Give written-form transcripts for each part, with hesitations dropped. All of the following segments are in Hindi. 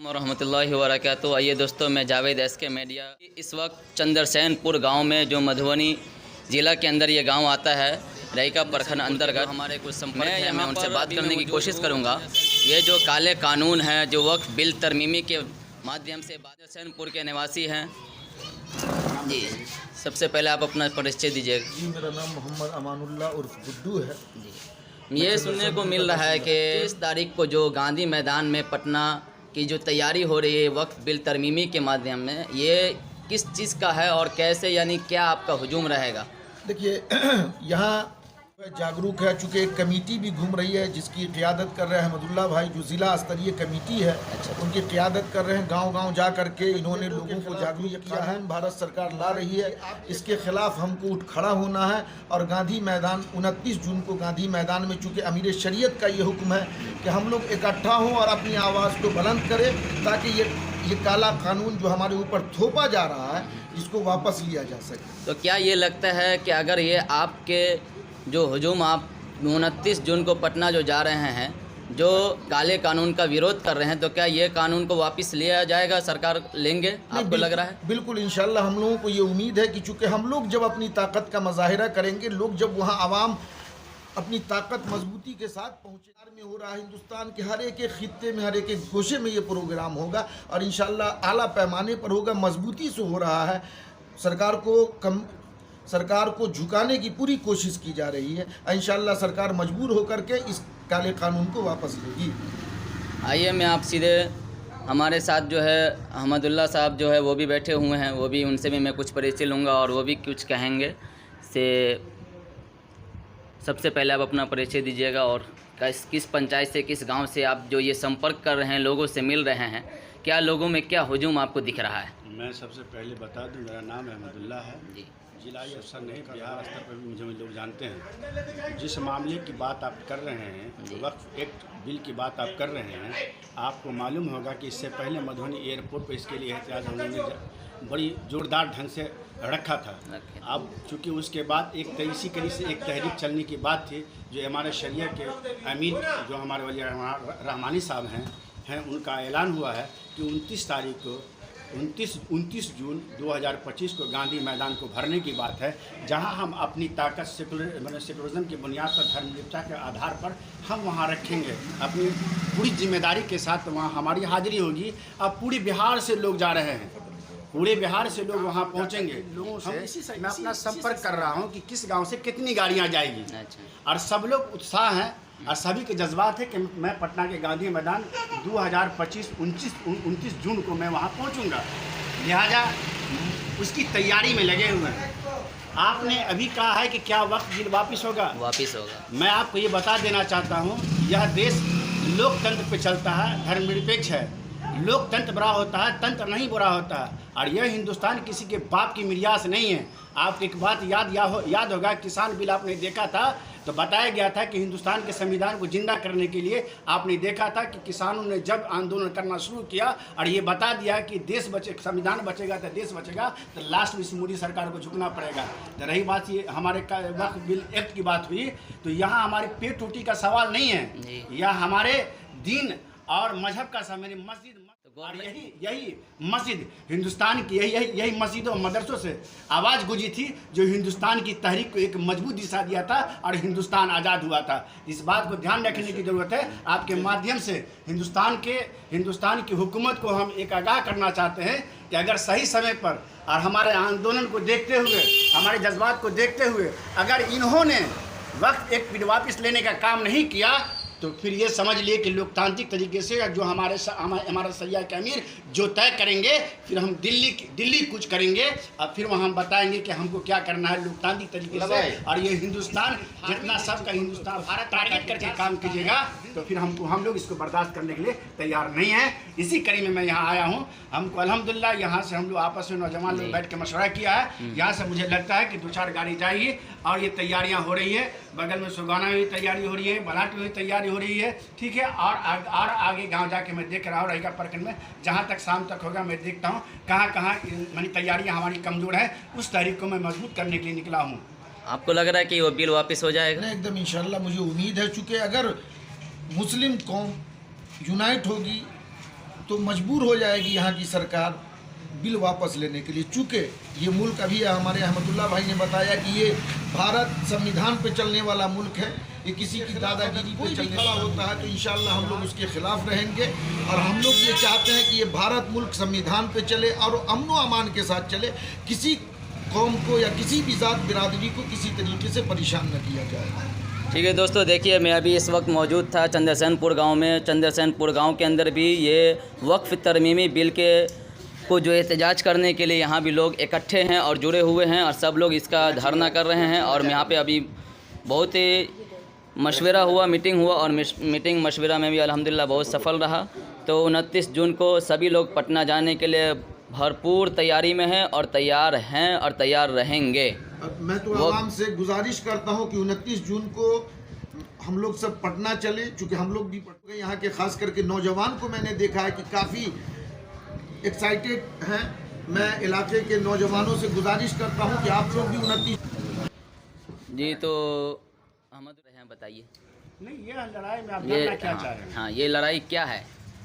रहमतुल्लाहि व बरकातुहू। आइए दोस्तों, मैं जावेद SK मीडिया। इस वक्त चंद्रसेनपुर गांव में, जो मधुबनी ज़िला के अंदर ये गांव आता है, रईका प्रखंड अंतर्गत, हमारे कुछ संपर्क हैं, मैं उनसे बात करने की कोशिश करूंगा। ये जो काले कानून हैं, जो वक्फ बिल तरमीमी के माध्यम से चंद्रसेनपुर के निवासी हैं जी, सबसे पहले आप अपना परिचय दीजिए। जी, मेरा नाम मोहम्मद अमानुल्लाह उर्फ गुड्डू है जी। ये सुनने को मिल रहा है कि इस तारीख को जो गांधी मैदान में पटना की जो तैयारी हो रही है वक्फ बिल तरमीमी के माध्यम में, ये किस चीज़ का है और कैसे, यानी क्या आपका हुजूम रहेगा? देखिए, यहाँ जागरूक है, चूँकि एक कमेटी भी घूम रही है जिसकी क़ियादत कर रहे हैं अहमदुल्ला भाई, जो ज़िला स्तरीय कमेटी है। उनकी क़ियादत कर रहे हैं। गांव-गांव जा कर के इन्होंने लोगों को जागरूक किया है। भारत सरकार ला रही है, इसके ख़िलाफ़ हमको उठ खड़ा होना है। और गांधी मैदान 29 जून को गांधी मैदान में, चूँकि अमीर शरीयत का ये हुक्म है कि हम लोग इकट्ठा हों और अपनी आवाज़ को बुलंद करें, ताकि ये काला कानून जो हमारे ऊपर थोपा जा रहा है, इसको वापस लिया जा सके। तो क्या ये लगता है कि अगर ये आपके जो हुजूम, आप 29 जून को पटना जो जा रहे हैं, जो काले कानून का विरोध कर रहे हैं, तो क्या ये कानून को वापस लिया जाएगा, सरकार लेंगे, आपको लग रहा है? बिल्कुल, इंशाल्लाह हम लोगों को ये उम्मीद है कि चूँकि हम लोग जब अपनी ताकत का मुजाहिरा करेंगे, लोग जब वहाँ आवाम अपनी ताकत मजबूती के साथ पहुँचे में हो रहा है, हिंदुस्तान के हर एक खित्ते में, हर एक गोशे में ये प्रोग्राम होगा और इंशाल्लाह आला पैमाने पर होगा, मजबूती से हो रहा है। सरकार को झुकाने की पूरी कोशिश की जा रही है। इंशाल्लाह सरकार मजबूर होकर के इस काले कानून को वापस लेगी। आइए, मैं आप सीधे, हमारे साथ जो है अहमदुल्ला साहब जो है वो भी बैठे हुए हैं, वो भी, उनसे भी मैं कुछ परिचय लूँगा और वो भी कुछ कहेंगे। सबसे पहले आप अपना परिचय दीजिएगा और किस पंचायत से, किस गांव से आप जो ये संपर्क कर रहे हैं, लोगों से मिल रहे हैं, क्या लोगों में क्या हुजूम आपको दिख रहा है? मैं सबसे पहले बता दूं, मेरा नाम अहमदुल्ला है जी। जिला अफसर नहीं, बिहार स्तर पर भी मुझे लोग जानते हैं। जिस मामले की बात आप कर रहे हैं, वक्फ एक्ट बिल की बात आप कर रहे हैं, आपको मालूम होगा कि इससे पहले मधुबनी एयरपोर्ट पर इसके लिए एहतियात उन्होंने बड़ी जोरदार ढंग से रखा था। अब चूँकि उसके बाद एक इसी कड़ी से एक तहरीक चलने की बात थी, जो हमारे शरिया के अमीर, जो हमारे वली रहमानी साहब हैं, उनका ऐलान हुआ है कि 29 तारीख को 29 जून 2025 को गांधी मैदान को भरने की बात है, जहां हम अपनी ताकत सेकुलरिज्म की बुनियाद पर, धर्मनिरपेक्षता के आधार पर हम वहां रखेंगे। अपनी पूरी जिम्मेदारी के साथ वहां हमारी हाजिरी होगी। अब पूरे बिहार से लोग जा रहे हैं, पूरे बिहार से लोग वहां पहुंचेंगे। लोगों से मैं अपना संपर्क कर रहा हूं कि किस गांव से कितनी गाड़ियां जाएगी, और सब लोग उत्साह हैं और सभी के जज्बात है कि मैं पटना के गांधी मैदान 2025 29 जून को मैं वहां पहुंचूंगा। लिहाजा उसकी तैयारी में लगे हुए हैं। आपने अभी कहा है कि क्या वक्त बिल वापस होगा? वापस होगा। मैं आपको ये बता देना चाहता हूँ, यह देश लोकतंत्र पे चलता है, धर्मनिरपेक्ष है। लोकतंत्र बुरा होता है, तंत्र नहीं बुरा होता है। और यह हिंदुस्तान किसी के बाप की मिरास नहीं है। आपको एक बात याद होगा, किसान बिल आपने देखा था तो बताया गया था कि हिंदुस्तान के संविधान को जिंदा करने के लिए आपने देखा था कि किसानों ने जब आंदोलन करना शुरू किया और ये बता दिया कि देश बचे, संविधान बचेगा तो देश बचेगा, तो लास्ट में इस मोदी सरकार को झुकना पड़ेगा। तो रही बात ये हमारे वक्फ बिल एक्ट की बात हुई, तो यहाँ हमारे पेट रोटी का सवाल नहीं है, यह हमारे दीन और मजहब का सवाल। मेरी मस्जिद और यही मस्जिद हिंदुस्तान की, यही मस्जिदों और मदरसों से आवाज़ गूंजी थी, जो हिंदुस्तान की तहरीक को एक मजबूत दिशा दिया था और हिंदुस्तान आज़ाद हुआ था। इस बात को ध्यान रखने की ज़रूरत है। आपके माध्यम से हिंदुस्तान की हुकूमत को हम एक आगाह करना चाहते हैं कि अगर सही समय पर और हमारे आंदोलन को देखते हुए, हमारे जज्बात को देखते हुए, अगर इन्होंने वक्त एक बिल वापस लेने का काम नहीं किया, तो फिर ये समझ लिए कि लोकतांत्रिक तरीके से जो हमारा सरिया के अमीर जो तय करेंगे, फिर हम दिल्ली कुछ करेंगे और फिर वहाँ हम बताएंगे कि हमको क्या करना है लोकतांत्रिक तरीके से। और ये हिंदुस्तान जितना सबका हिंदुस्तान भारत टारगेट करके काम कीजिएगा, तो फिर हम लोग इसको बर्दाश्त करने के लिए तैयार नहीं हैं। इसी कड़ी में मैं यहाँ आया हूँ। हमको अल्हम्दुलिल्लाह यहाँ से हम लोग आपस में नौजवान लोग बैठ के मशवरा किया है। यहाँ से मुझे लगता है कि 2-4 गाड़ी जाएगी और ये तैयारियाँ हो रही है। बगल में सुगाना में भी तैयारी हो रही है, बलाट में भी तैयारी हो रही है, ठीक है। और आगे गांव जाके मैं देख रहा हूँ, रईका प्रखंड में जहाँ तक शाम तक होगा मैं देखता हूँ कहाँ मानी तैयारियाँ हमारी कमज़ोर है, उस तारीख को मैं मजबूत करने के लिए निकला हूँ। आपको लग रहा है कि वो बिल वापस हो जाएगा? नहीं, एकदम इंशाल्लाह मुझे उम्मीद है। चूँकि अगर मुस्लिम कौम यूनाइट होगी तो मजबूर हो जाएगी यहाँ की सरकार बिल वापस लेने के लिए। चूँकि ये मुल्क अभी हमारे अहमदुल्ला भाई ने बताया कि ये भारत संविधान पे चलने वाला मुल्क है, ये किसी की दादागिरी पे चलने वाला होता है, तो इंशाअल्लाह हम लोग उसके खिलाफ रहेंगे। और हम लोग ये चाहते हैं कि ये भारत मुल्क संविधान पे चले और अमन व अमान के साथ चले, किसी कौम को या किसी भी ज़ात बिरादरी को किसी तरीके से परेशान न किया जाए। ठीक है दोस्तों, देखिए मैं अभी इस वक्त मौजूद था चंद्रसेनपुर गांव में। चंद्रसेनपुर गांव के अंदर भी ये वक्फ तरमीमी बिल के को जो एहतजाज करने के लिए यहाँ भी लोग इकट्ठे हैं और जुड़े हुए हैं और सब लोग इसका धरना कर रहे हैं। और यहाँ पे अभी बहुत ही मशवरा हुआ, मीटिंग हुआ और मीटिंग मशवरा में भी अल्हम्दुलिल्लाह बहुत सफल रहा। तो 29 जून को सभी लोग पटना जाने के लिए भरपूर तैयारी में हैं और तैयार रहेंगे। मैं तो आवाम से गुजारिश करता हूँ कि 29 जून को हम लोग सब पटना चले, चूँकि हम लोग भी पटना, यहाँ के ख़ास करके नौजवान को मैंने देखा है कि काफ़ी एक्साइटेड हैं। मैं इलाके के नौजवानों से गुजारिश करता हूँ कि आप लोग भी 29 जी। तो अहमद हैं, बताइए। नहीं, ये लड़ाई में आप जानना क्या चाह रहे हैं? हाँ, ये लड़ाई क्या है,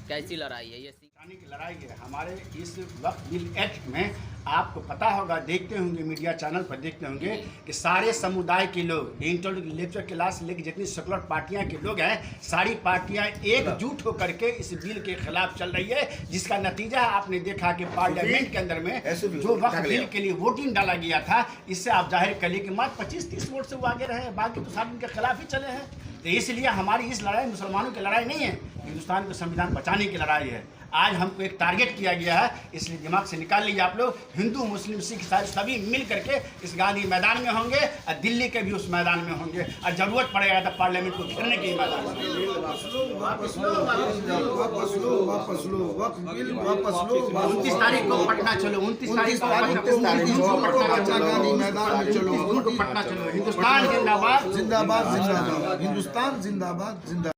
कैसी लड़ाई है? ये की लड़ाई है। हमारे इस वक्त बिल एक्ट में आपको पता होगा, देखते होंगे मीडिया चैनल पर देखते होंगे कि सारे समुदाय के लोग, इंटेलेक्चुअल क्लास से लेकर जितनी सेकुलर पार्टियां के लोग हैं, सारी पार्टियां एकजुट होकर के इस बिल के खिलाफ चल रही है, जिसका नतीजा आपने देखा कि पार्लियामेंट के अंदर में जो वक्त बिल के लिए वोटिंग डाला गया था, इससे आप जाहिर कर लिए कि मात्र 25-30 वोट से वो आगे रहे, बाकी तो सब इनके खिलाफ ही चले हैं। तो इसलिए हमारी इस लड़ाई मुसलमानों की लड़ाई नहीं है, हिंदुस्तान को संविधान बचाने की लड़ाई है। आज हमको एक टारगेट किया गया है, इसलिए दिमाग से निकाल लीजिए आप लोग। हिंदू मुस्लिम सिख ईसाई सभी मिल करके इस गांधी मैदान में होंगे और दिल्ली के भी उस मैदान में होंगे और जरूरत पड़ेगा तो पार्लियामेंट को घेरने के मैदान में। 29 तारीख को पटना चलो, 29 तारीख को गांधी मैदान में चलो, पटना चलो। हिंदुस्तान जिंदाबाद, जिंदाबाद जिंदाबाद, हिंदुस्तान जिंदाबाद जिंदाबाद।